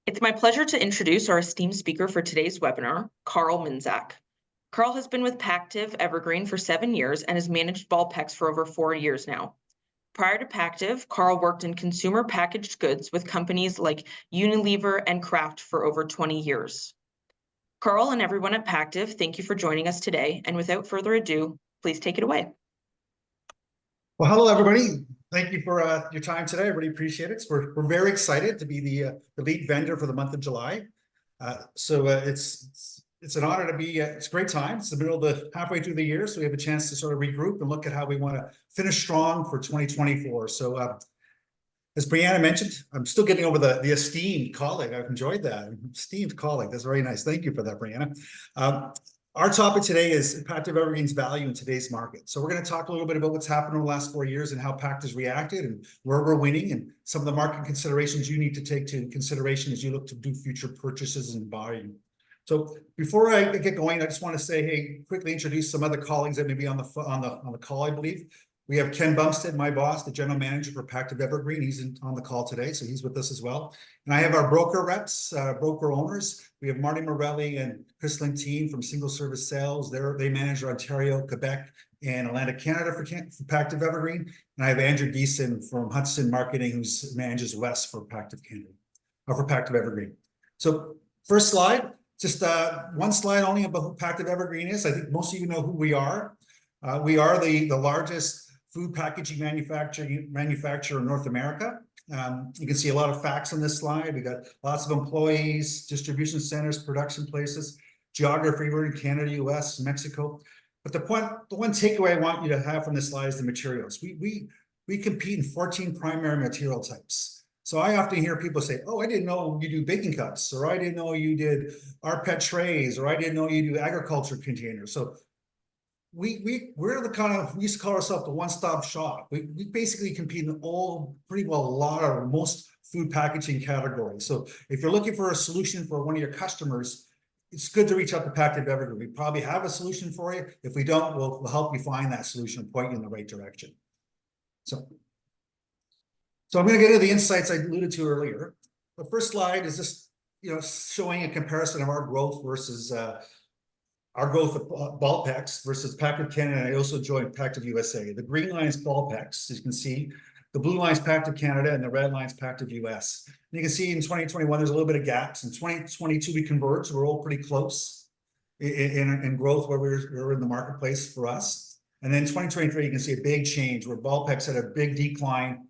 It's my pleasure to introduce our esteemed speaker for today's webinar, Carl Minzak. Carl has been with Pactiv Evergreen for 7 years and has managed ball packs for over 4 years now. Prior to Pactiv, Carl worked in consumer packaged goods with companies like Unilever and Kraft for over 20 years. Carl and everyone at Pactiv, thank you for joining us today. And without further ado, please take it away. Well, hello, everybody. Thank you for your time today. I really appreciate it. We're very excited to be the lead vendor for the month of July. It's an honor to be. It's a great time. It's the middle of halfway through the year, so we have a chance to sort of regroup and look at how we want to finish strong for 2024. So, as Brianna mentioned, I'm still getting over the esteemed colleague. I've enjoyed that. Esteemed colleague. That's very nice. Thank you for that, Brianna. Our topic today is Pactiv Evergreen's value in today's market. So we're going to talk a little bit about what's happened over the last 4 years and how Pactiv's reacted and where we're winning and some of the market considerations you need to take to consideration as you look to do future purchases and buying. So before I get going, I just want to say, hey, quickly introduce some other colleagues that may be on the call, I believe. We have Ken Bumstead, my boss, the general manager for Pactiv Evergreen. He's on the call today, so he's with us as well. And I have our broker reps, broker owners. We have Marty Morelli and Chris Lentine from Single Service Sales. They manage Ontario, Quebec, and Atlantic Canada for Pactiv Evergreen. And I have Andrew Geeson from Hudson Marketing, who manages West for Pactiv Canada, or for Pactiv Evergreen. So first slide, just one slide only about who Pactiv Evergreen is. I think most of you know who we are. We are the largest food packaging manufacturer in North America. You can see a lot of facts on this slide. We got lots of employees, distribution centers, production places, geography. We're in Canada, US, Mexico. But the one takeaway I want you to have from this slide is the materials. We compete in 14 primary material types. So I often hear people say, oh, I didn't know you do baking cups, or I didn't know you did rPET trays, or I didn't know you do agriculture containers. So we're the kind of, we used to call ourselves the one-stop shop. We basically compete in most food packaging categories. So if you're looking for a solution for one of your customers, it's good to reach out to Pactiv Evergreen. We probably have a solution for you. If we don't, we'll help you find that solution and point you in the right direction. So I'm going to get into the insights I alluded to earlier. The first slide is just, showing a comparison of our growth versus our growth of ball packs versus Pactiv Canada. I also joined Pactiv USA. The green line is ball packs, as you can see. The blue line is Pactiv Canada, and the red line is Pactiv US. And you can see in 2021, there's a little bit of gaps. In 2022, we converged. We're all pretty close in growth where we're in the marketplace for us. And then 2023, you can see a big change where ball packs had a big decline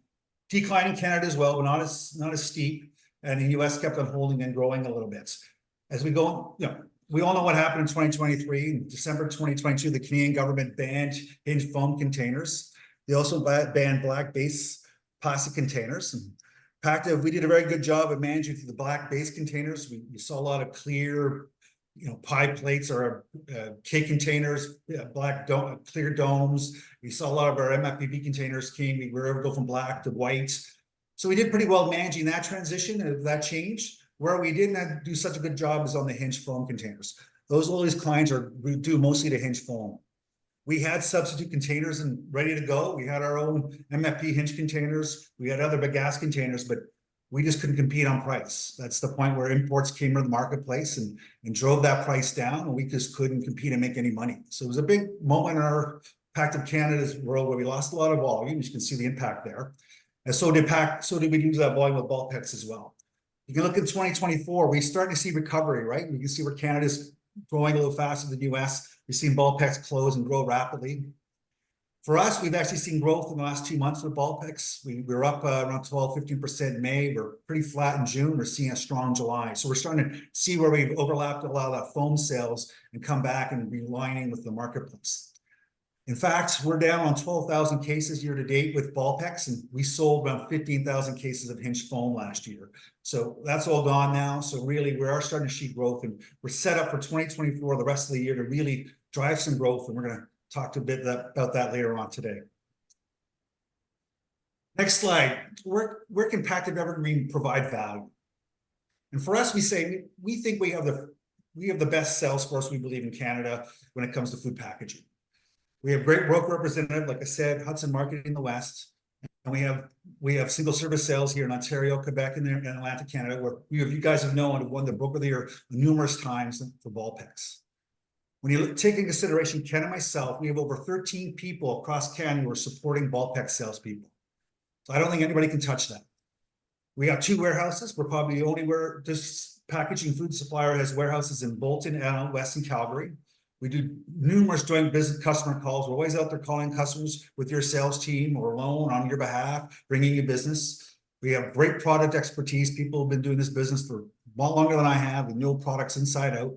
in Canada as well, but not as steep. And the US kept on holding and growing a little bit. As we go, we all know what happened in 2023. In December 2022, the Canadian government banned hinged foam containers. They also banned black base plastic containers. And Pactiv, we did a very good job of managing through the black base containers. We saw a lot of clear, pie plates or cake containers, clear domes. We saw a lot of our MFPP containers we were able to go from black to white. So we did pretty well managing that transition and that change. Where we didn't do such a good job is on the hinged foam containers. All these clients we do mostly to hinged foam. We had substitute containers and ready to go. We had our own MFP hinge containers. We had other bagasse containers, but we just couldn't compete on price. That's the point where imports came into the marketplace and drove that price down, and we just couldn't compete and make any money. So it was a big moment in our Pactiv Canada's world where we lost a lot of volume. You can see the impact there. And so did we lose that volume with ball packs as well. You can look at 2024, we're starting to see recovery, right? You can see where Canada's growing a little faster than the US. We've seen ball packs close and grow rapidly. For us, we've actually seen growth in the last 2 months with ball packs. We're up around 12-15% in May. We're pretty flat in June. We're seeing a strong July. So we're starting to see where we've overlapped a lot of that foam sales and come back and be aligning with the marketplace. In fact, we're down on 12,000 cases year to date with ball packs, and we sold around 15,000 cases of hinged foam last year. So that's all gone now. So really, we are starting to see growth, and we're set up for 2024, the rest of the year, to really drive some growth. And we're going to talk a bit about that later on today. Next slide. Where can Pactiv Evergreen provide value? And for us, we think we have the best sales force, we believe, in Canada when it comes to food packaging. We have great broker representative, like I said, Hudson Marketing in the West. And we have single service sales here in Ontario, Quebec, and in Atlantic Canada, where you guys have known have won the Broker of the Year numerous times for ball packs. When you take into consideration Ken and myself, we have over 13 people across Canada who are supporting ball pack salespeople. So I don't think anybody can touch that. We got 2 warehouses. We're probably the only where this packaging food supplier has warehouses in Bolton and West and Calgary. We do numerous joint business customer calls. We're always out there calling customers with your sales team or alone on your behalf, bringing you business. We have great product expertise. People have been doing this business for a lot longer than I have. We know products inside out.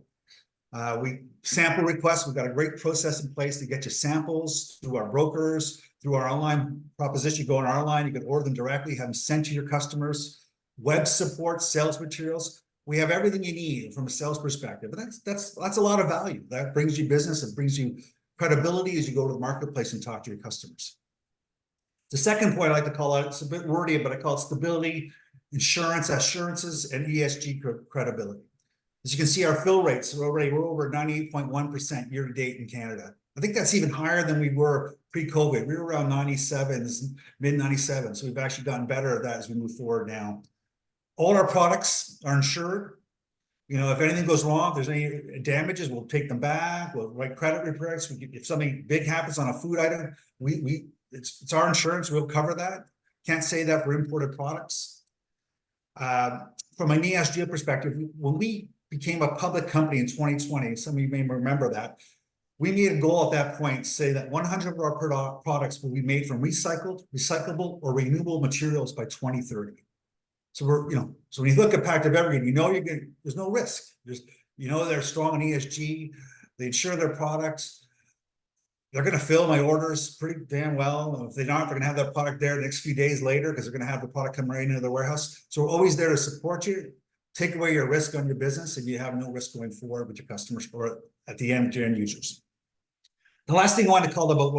We sample requests. We've got a great process in place to get you samples through our brokers, through our online proposition. You go on our line, you can order them directly, have them sent to your customers. Web support, sales materials. We have everything you need from a sales perspective. And that's a lot of value. That brings you business and brings you credibility as you go to the marketplace and talk to your customers. The second point I like to call out, it's a bit wordy, but I call it stability, insurance, assurances, and ESG credibility. As you can see, our fill rates are already, we're over 98.1% year to date in Canada. I think that's even higher than we were pre-COVID. We were around 97, mid 97. So we've actually gotten better at that as we move forward now. All our products are insured. You know, if anything goes wrong, if there's any damages, we'll take them back. We'll write credit reports. If something big happens on a food item, it's our insurance. We'll cover that. Can't say that for imported products. From an ESG perspective, when we became a public company in 2020, some of you may remember that, we made a goal at that point, say that 100 of our products will be made from recycled, recyclable, or renewable materials by 2030. So so when you look at Pactiv Evergreen, there's no risk. They're strong in ESG. They insure their products. They're going to fill my orders pretty damn well. And if they're not, they're going to have that product there the next few days later because they're going to have the product come right into the warehouse. So we're always there to support you, take away your risk on your business, and you have no risk going forward with your customers or at the end to end users. The last thing I want to call about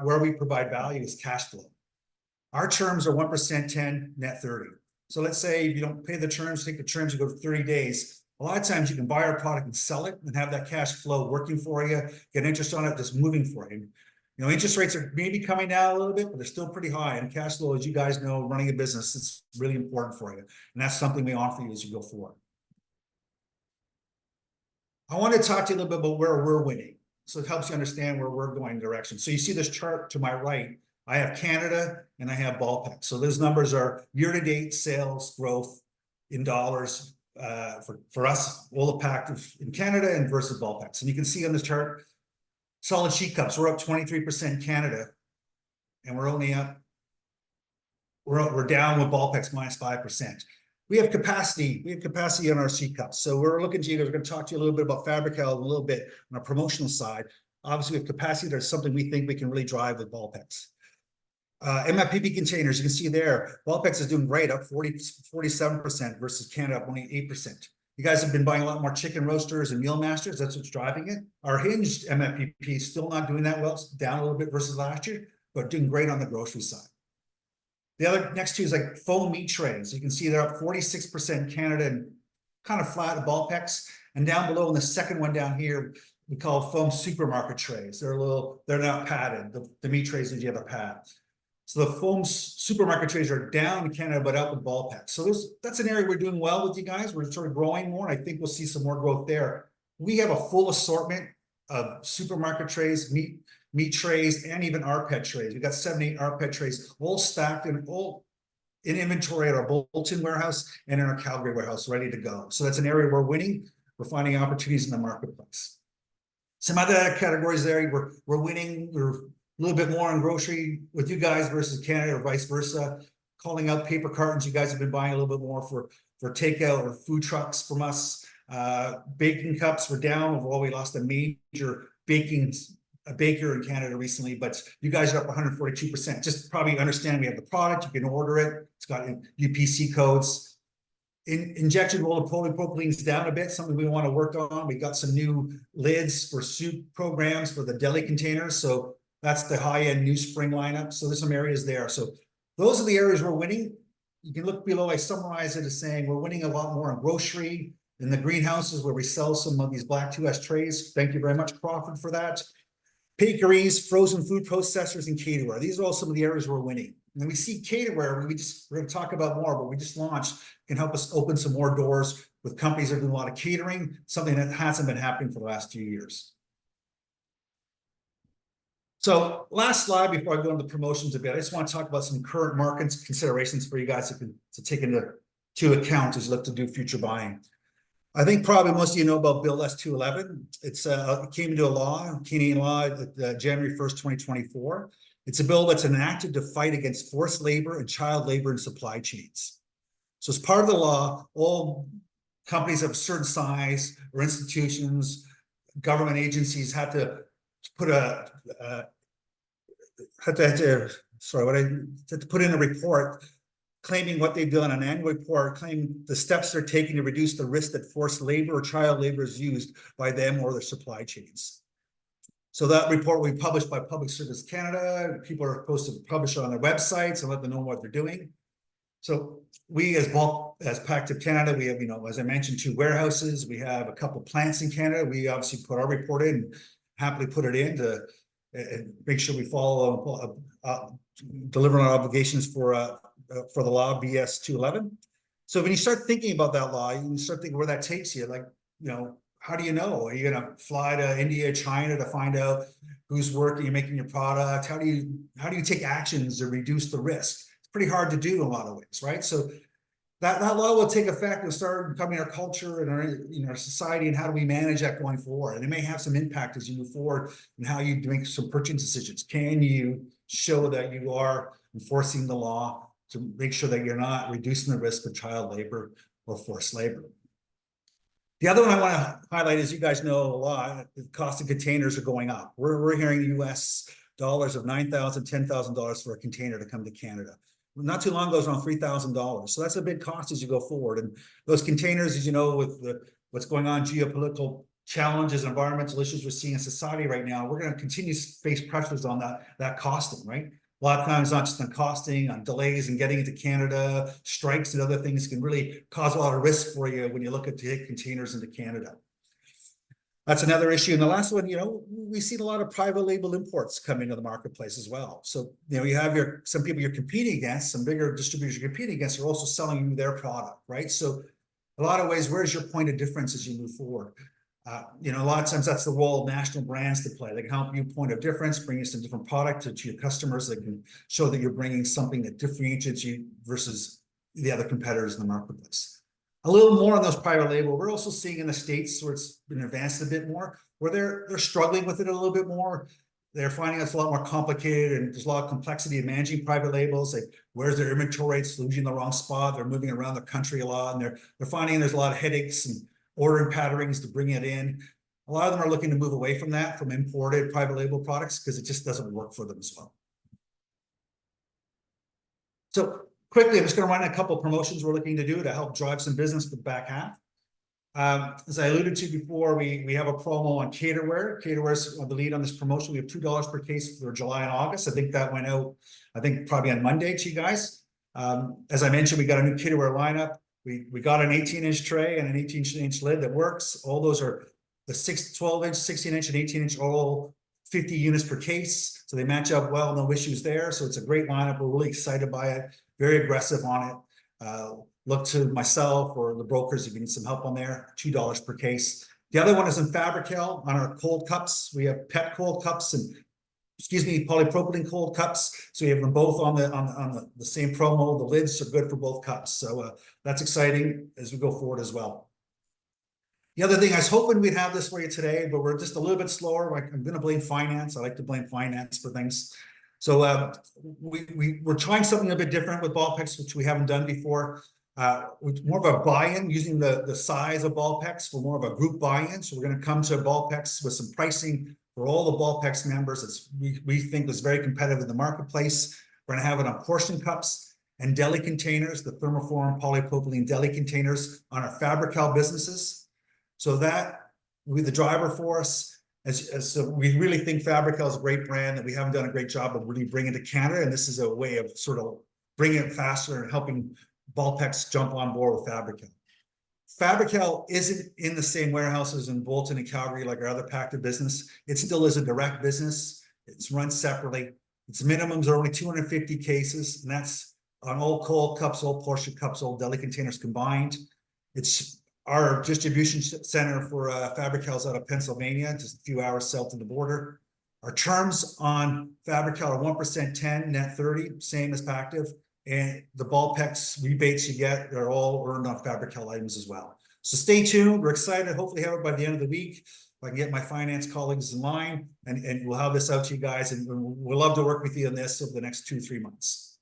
where we provide value is cash flow. Our terms are 1% 10, net 30. So let's say if you don't pay the terms, take the terms, you go for 30 days. A lot of times you can buy our product and sell it and have that cash flow working for you, get interest on it, just moving for you. Interest rates are maybe coming down a little bit, but they're still pretty high. And cash flow, as you guys know, running a business, it's really important for you. And that's something we offer you as you go forward. I want to talk to you a little bit about where we're winning. So it helps you understand where we're going direction. So you see this chart to my right. I have Canada and I have ball packs. So those numbers are year-to-date sales growth in dollars for us, all of Pactiv in Canada and versus ball packs. And you can see on this chart, solid sheet cups, we're up 23% in Canada, and we're only up, we're down with ball packs minus 5%. We have capacity. We have capacity on our sheet cups. So we're looking to you guys. We're going to talk to you a little bit about Fabrical a little bit on our promotional side. Obviously, we have capacity. There's something we think we can really drive with ball packs. MFPP containers, you can see there, ball packs is doing great, up 47% versus Canada, up only 8%. You guys have been buying a lot more chicken roasters and meal masters. That's what's driving it. Our hinged MFPP is still not doing that well. It's down a little bit versus last year, but doing great on the grocery side. The other next two is like foam meat trays. You can see they're up 46% in Canada and kind of flat at ball packs. And down below in the second one down here, we call foam supermarket trays. They're not padded. The meat trays that you have a pad. So the foam supermarket trays are down in Canada, but up with ball packs. So that's an area we're doing well with you guys. We're sort of growing more, and I think we'll see some more growth there. We have a full assortment of supermarket trays, meat trays, and even rPET trays. We've got 7-8 rPET trays, all stacked and all in inventory at our Bolton warehouse and in our Calgary warehouse, ready to go. So that's an area we're winning. We're finding opportunities in the marketplace. Some other categories there, we're winning. We're a little bit more on grocery with you guys versus Canada or vice versa. Calling out paper cartons. You guys have been buying a little bit more for takeout or food trucks from us. Baking cups were down. We lost a major baker in Canada recently, but you guys are up 142%. Just probably understand we have the product. You can order it. It's got UPC codes. Injection molded polypropylene is down a bit, something we want to work on. We got some new lids for soup programs for the deli containers. So that's the high-end new spring lineup. So there's some areas there. So those are the areas we're winning. You can look below. I summarize it as saying we're winning a lot more in grocery, in the greenhouses where we sell some of these Black 2S trays. Thank you very much, Crawford, for that. Bakeries, frozen food processors, and caterer. These are all some of the areas we're winning. And we see caterware, we're going to talk about more, but we just launched, can help us open some more doors with companies that are doing a lot of catering, something that hasn't been happening for the last few years. So last slide before I go into the promotions a bit, I just want to talk about some current market considerations for you guys to take into account as you look to do future buying. I think probably most of you know about Bill S-211. It came into a law, Canadian law, January 1st, 2024. It's a bill that's enacted to fight against forced labor and child labor in supply chains. So as part of the law, all companies of a certain size or institutions, government agencies had to put put in a report claiming what they've done, an annual report, claiming the steps they're taking to reduce the risk that forced labor or child labor is used by them or their supply chains. So that report will be published by Public Service Canada. People are supposed to publish it on their websites and let them know what they're doing. So we as Pactiv Canada, we have, as I mentioned, 2 warehouses. We have a couple plants in Canada. We obviously put our report in, and happily put it in to and make sure we follow delivering our obligations for the law BS 211. So when you start thinking about that law, you start thinking where that takes you. Like, how do you know? Are you going to fly to India, China to find out who's working, you're making your product? How do you take actions to reduce the risk? It's pretty hard to do in a lot of ways, right? So that law will take effect and start becoming our culture and our society, and how do we manage that going forward? And it may have some impact as you move forward and how you make some purchasing decisions. Can you show that you are enforcing the law to make sure that you're not reducing the risk of child labor or forced labor? The other one I want to highlight is, you guys know a lot, the cost of containers are going up. We're hearing US dollars of $9,000, $10,000 for a container to come to Canada. Not too long ago, it was around $3,000. So that's a big cost as you go forward. And those containers, as you know, with what's going on, geopolitical challenges, environmental issues we're seeing in society right now, we're going to continue to face pressures on that costing, right? A lot of times, not just on costing, on delays in getting into Canada, strikes and other things can really cause a lot of risk for you when you look at take containers into Canada. That's another issue. And the last one, we see a lot of private label imports come into the marketplace as well. So, you have some people you're competing against, some bigger distributors you're competing against are also selling you their product, right? So a lot of ways, where's your point of difference as you move forward? A lot of times that's the role of national brands to play. They can help you point of difference, bring you some different product to your customers. They can show that you're bringing something that differentiates you versus the other competitors in the marketplace. A little more on those private label. We're also seeing in the States where it's been advanced a bit more, where they're struggling with it a little bit more. They're finding it's a lot more complicated, and there's a lot of complexity in managing private labels. Like, where's their inventory? It's losing the wrong spot. They're moving around the country a lot, and they're finding there's a lot of headaches and ordering patterns to bring it in. A lot of them are looking to move away from that, from imported private label products, because it just doesn't work for them as well. So quickly, I'm just going to run a couple of promotions we're looking to do to help drive some business for the back half. As I alluded to before, we have a promo on caterware. Caterware is the lead on this promotion. We have $2 per case for July and August. I think that went out, probably on Monday to you guys. As I mentioned, we got a new caterware lineup. We got an 18-inch tray and an 18-inch lid that works. All those are the 12-inch, 16-inch, and 18-inch, all 50 units per case. So they match up well, no issues there. So it's a great lineup. We're really excited by it, very aggressive on it. Look to myself or the brokers if you need some help on there, $2 per case. The other one is in Fabrical on our cold cups. We have PET cold cups and polypropylene cold cups. So we have them both on the same promo. The lids are good for both cups. So that's exciting as we go forward as well. The other thing, I was hoping we'd have this for you today, but we're just a little bit slower. I'm going to blame finance. I like to blame finance for things. So we're trying something a bit different with ball packs, which we haven't done before. More of a buy-in using the size of ball packs for more of a group buy-in. So we're going to come to ball packs with some pricing for all the ball packs members. We think is very competitive in the marketplace. We're going to have it on portion cups and deli containers, the thermoform polypropylene deli containers on our Fabrical businesses. So that will be the driver for us. So we really think Fabrical is a great brand that we haven't done a great job of really bringing to Canada. And this is a way of sort of bringing it faster and helping ball packs jump on board with Fabrical. Fabrical isn't in the same warehouses in Bolton and Calgary like our other Pactiv business. It still is a direct business. It's run separately. Its minimums are only 250 cases, and that's on all cold cups, all portion cups, all deli containers combined. It's our distribution center for Fabri-Kals out of Pennsylvania, just a few hours south of the border. Our terms on Fabri-Kal are 1% 10, net 30, same as Pactiv. And the Ballpex rebates you get are all earned on Fabri-Kal items as well. So stay tuned. We're excited. Hopefully have it by the end of the week. If I can get my finance colleagues in line, and we'll have this out to you guys, and we'll love to work with you on this over the next 2-3 months.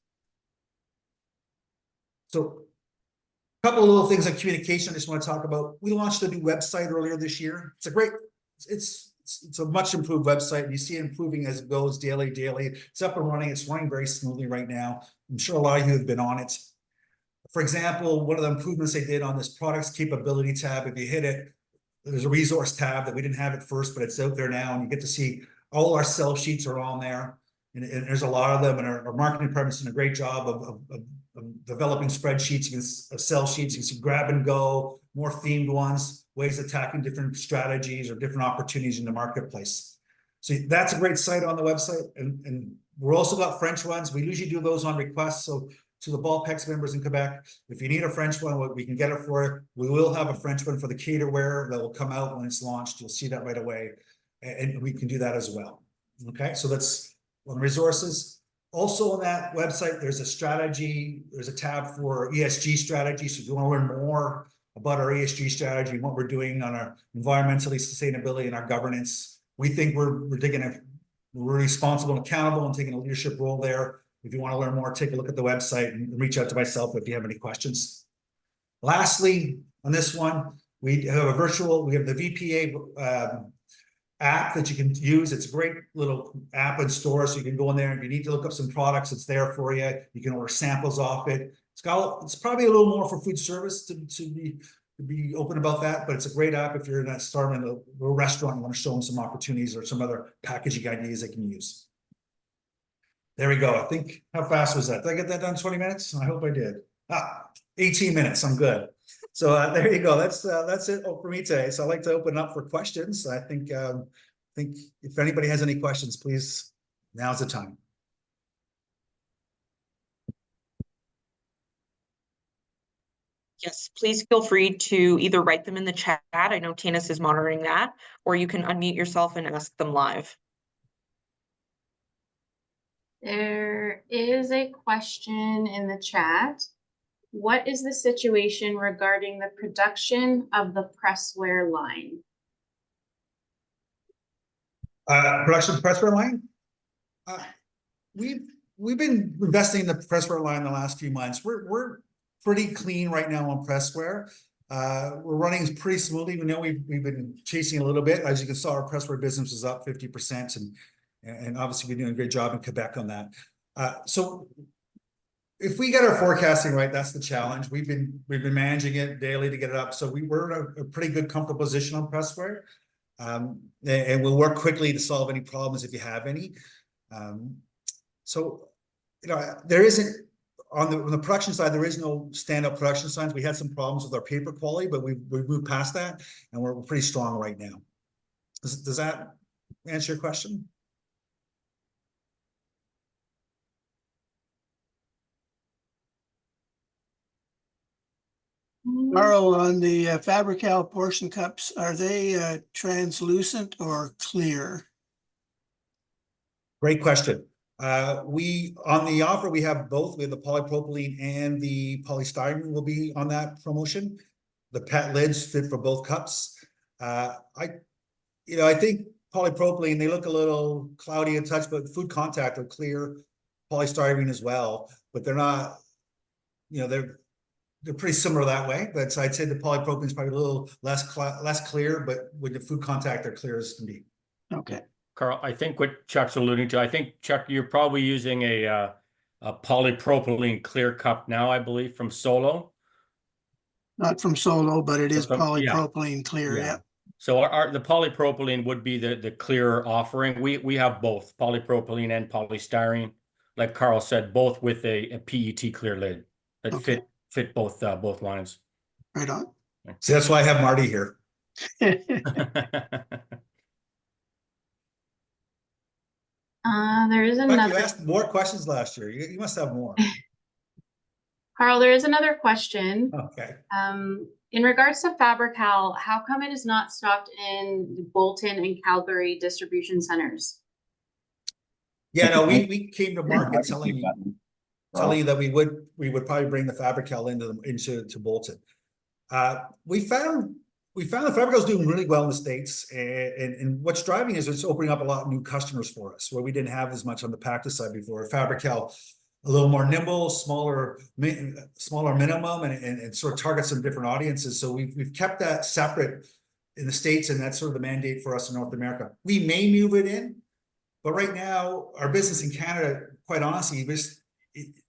So a couple of little things on communication I just want to talk about. We launched a new website earlier this year. It's a great, it's a much improved website. You see it improving as it goes daily. It's up and running. It's running very smoothly right now. I'm sure a lot of you have been on it. For example, one of the improvements they did on this products capability tab, if you hit it, there's a resource tab that we didn't have at first, but it's out there now, and you get to see all our sell sheets are on there, and there's a lot of them, and our marketing department's doing a great job of developing spreadsheets, sell sheets. You can see grab and go, more themed ones, ways of attacking different strategies or different opportunities in the marketplace. So that's a great site on the website, and we're also got French ones. We usually do those on request, so to the Ballpex members in Quebec, if you need a French one, we can get it for you. We will have a French one for the caterware that will come out when it's launched. You'll see that right away, and we can do that as well. Okay, so that's on resources. Also on that website, there's a strategy. There's a tab for ESG strategy. So if you want to learn more about our ESG strategy and what we're doing on our environmentally sustainability and our governance, we think we're responsible and accountable and taking a leadership role there. If you want to learn more, take a look at the website and reach out to myself if you have any questions. Lastly, on this one, we have the VPA app that you can use. It's a great little app and store, so you can go in there, and if you need to look up some products, it's there for you. You can order samples off it. It's probably a little more for food service to be open about that, but it's a great app if you're in that starting a restaurant, you want to show them some opportunities or some other packaging ideas they can use. There we go. I think, how fast was that? Did I get that done in 20 minutes? I hope I did. 18 minutes. I'm good. So there you go. That's it for me today. So I'd like to open up for questions. I think if anybody has any questions, please, now's the time. Yes, please feel free to either write them in the chat. I know Tanis is monitoring that, or you can unmute yourself and ask them live. There is a question in the chat. What is the situation regarding the production of the pressware line? Production of the pressware line? We've been investing in the pressware line the last few months. We're pretty clean right now on pressware. We're running pretty smoothly. We know we've been chasing a little bit. As you can see, our pressware business is up 50%, and obviously we're doing a great job in Quebec on that. So if we get our forecasting right, that's the challenge. We've been managing it daily to get it up. So we're in a pretty good, comfortable position on pressware. And we'll work quickly to solve any problems if you have any. So, there isn't, on the production side, there is no standout production signs. We had some problems with our paper quality, but we've moved past that, and we're pretty strong right now. Does that answer your question? Carl, on the Fabri-Kal portion cups, are they translucent or clear? Great question. On the offer, we have both. We have the polypropylene and the polystyrene will be on that promotion. The PET lids fit for both cups. I think polypropylene, they look a little cloudy in touch, but food contact are clear. Polystyrene as well, but they're not, they're pretty similar that way. But I'd say the polypropylene is probably a little less clear, but with the food contact, they're clear as can be. Okay. Carl, I think what Chuck's alluding to, I think, Chuck, you're probably using a polypropylene clear cup now, I believe, from Solo. Not from Solo, but it is From, polypropylene clear, yeah. So the polypropylene would be the clearer offering. We have both polypropylene and polystyrene, like Carl said, both with a PET clear lid that fit both lines. Right on. So that's why I have Marty here. There is In fact, you another, asked more questions last year. You must have more. Carl, there is another question. Okay. In regards to Fabri-Kal, how come it is not stocked in the Bolton and Calgary distribution centers? Yeah, no, we came to market telling you that we would probably bring the Fabri-Kal into Bolton. We found the Fabri-Kal is doing really well in the States, and what's driving is it's opening up a lot of new customers for us where we didn't have as much on the Pactiv side before. Fabri-Kal a little more nimble, smaller minimum, and sort of target some different audiences. So we've kept that separate in the States, and that's sort of the mandate for us in North America. We may move it in, but right now our business in Canada, quite honestly,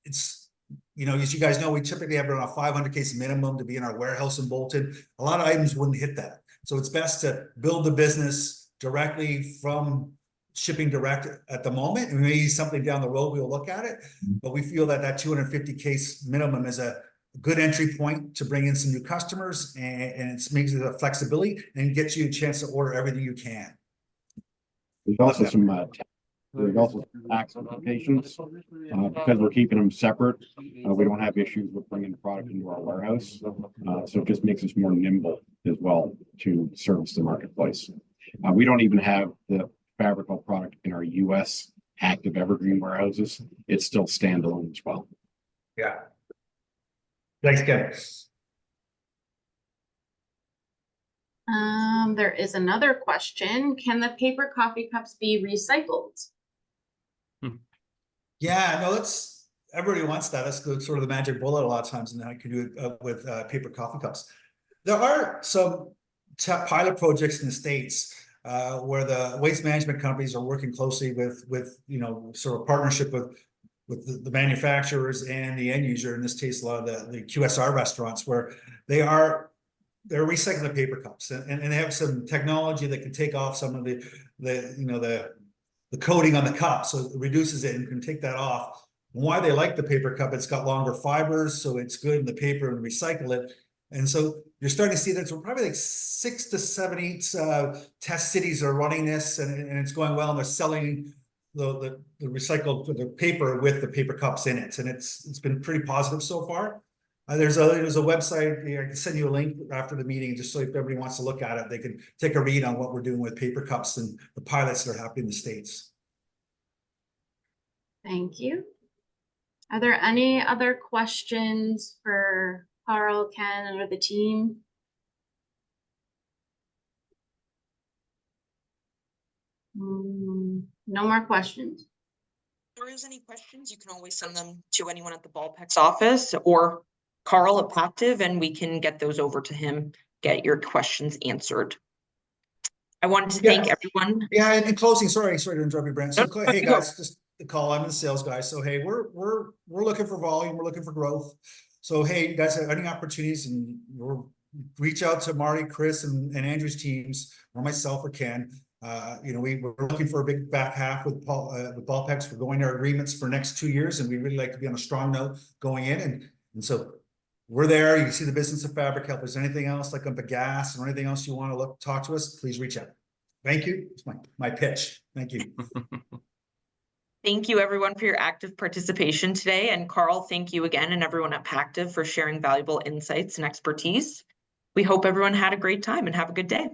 it's you know, as you guys know, we typically have around a 500 case minimum to be in our warehouse in Bolton. A lot of items wouldn't hit that, so it's best to build the business directly from shipping direct at the moment, and maybe something down the road we'll look at it, but we feel that 250 case minimum is a good entry point to bring in some new customers, and it makes it a flexibility and gets you a chance to order everything you can. There's also some tax implications because we're keeping them separate. We don't have issues with bringing the product into our warehouse, so it just makes us more nimble as well to service the marketplace. We don't even have the Fabri-Kal product in our U.S. active Evergreen warehouses. It's still standalone as well. Yeah. Thanks, Kevin. There is another question. Can the paper coffee cups be recycled? Yeah, no, everybody wants that. That's sort of the magic bullet a lot of times, and I can do it with paper coffee cups. There are some pilot projects in the States where the waste management companies are working closely with you know, sort of partnership with the manufacturers and the end user. In this case, a lot of the QSR restaurants where they're recycling the paper cups, and they have some technology that can take off some of the you know, the coating on the cup, so it reduces it and can take that off. And why they like the paper cup, it's got longer fibers, so it's good in the paper and recycle it. And so you're starting to see that we're probably like 6 to 7, 8 test cities are running this, and it's going well, and they're selling the recycled paper with the paper cups in it, and it's been pretty positive so far. There's a website, I can send you a link after the meeting, just so if everybody wants to look at it, they can take a read on what we're doing with paper cups and the pilots that are happening in the States. Thank you. Are there any other questions for Carl, Ken, or the team? No more questions. If there is any questions, you can always send them to anyone at the Ballpex office or Carl at Pactiv, and we can get those over to him, get your questions answered. I wanted to thank everyone. Yeah, and in closing, sorry to interrupt you, Brent. So No, hey guys, just the call. I'm the sales guy. So hey, we're looking for volume, we're looking for growth. So hey, you guys have any opportunities, and reach out to Marty, Chris, and Andrew's teams, or myself or Ken. You know, we're looking for a big back half with Ballpex. We're going to our agreements for next 2 years, and we really like to be on a strong note going in, and so we're there. You can see the business of Fabri-Kal. If there's anything else like on the gas or anything else you want to talk to us, please reach out. Thank you. It's my pitch. Thank you. Thank you everyone for your active participation today. And Carl, thank you again, and everyone at Pactiv for sharing valuable insights and expertise. We hope everyone had a great time and have a good day.